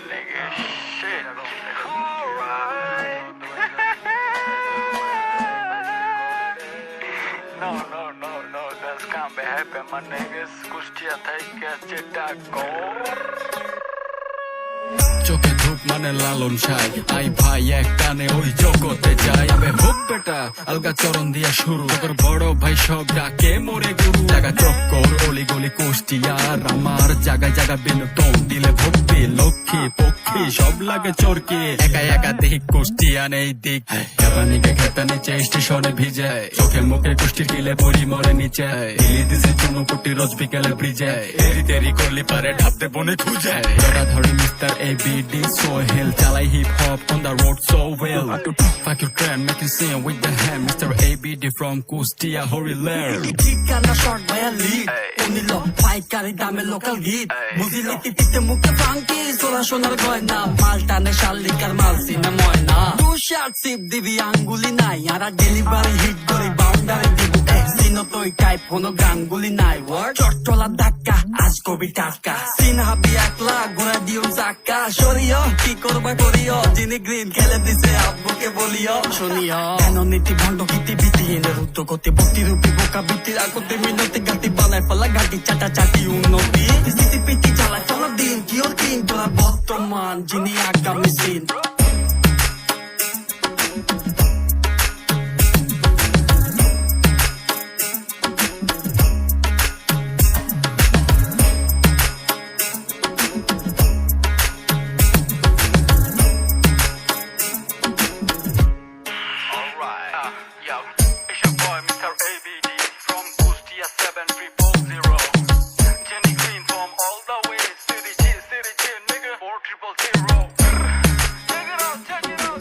nigga. Shit. Alright. No, that's can't be happen, my niggas. Kustia থেকে যেটা কর চোখে ধূপ মানে লালন সাই আই ভাই এক টানে ওই জগতে যাই আবে হোক বেটা আলগা চরণ দিয়া শুরু তোর বড় ভাই সব ডাকে মোরে গুরু জায়গা চক্কর অলি গলি কুষ্টিয়ার আমার জায়গা জায়গা বিনোদন দিলে ভক্তি লক্ষ্মী পক্ষী সব লাগে চরকি একা একা দিক কুষ্টিয়া নেই দিক খেপানিকে খেতানি চেয়ে স্টেশনে ভিজে চোখে মুখে কুষ্টির কিলে পরি মরে নিচে দিলি দিছে চুনো কুটি রোজ বিকেলে ব্রিজে এরি তেরি করলি পারে ঢাপতে বনে খুঁজে ধরা ধরি mister ABD so hill chalai hip hop on the road so well I could fuck your trend make you sing with the hand Mr. ABD from Kustia Horiler ঠিকানা শর্ট ভাইয়া লিড উনি লোক পাইকারি দামে লোকাল গীত বুঝিলে টিপিতে মুখে funky সোনা সোনার গয়না মাল টানে শালিকার মাল সিনে ময়না টু শার্ট সিপ দিবি আঙ্গুলি নাই আর ডেলিভারি হিট করে বাউন্ডারি দিব সিনো তোই টাইপ কোনো গানগুলি নাই ওয়ার্ড চট্টলা ধাক্কা আজ কবি টাকা সিন হাবি একলা ঘোরা দিও চাক্কা সরিও কি করবা করিও যিনি গ্রিন খেলে দিছে আব্বুকে বলিও শুনিও কেন নীতি ভণ্ড কিতি বিতিহীনের উত্তর করতে ভক্তি রূপী বোকা বিতির আগতে মিনতি গাতি বানায় পালা গাটি চাটা চাটি উন্নতি স্থিতি পিটি চালা চলা দিন কি ওর কিন তোরা বর্তমান যিনি আগামী scene Yo, it's your boy Mr. ABD from Kustia 7340. Jenny Green from all the way, city G, nigga, 4000. Check it out.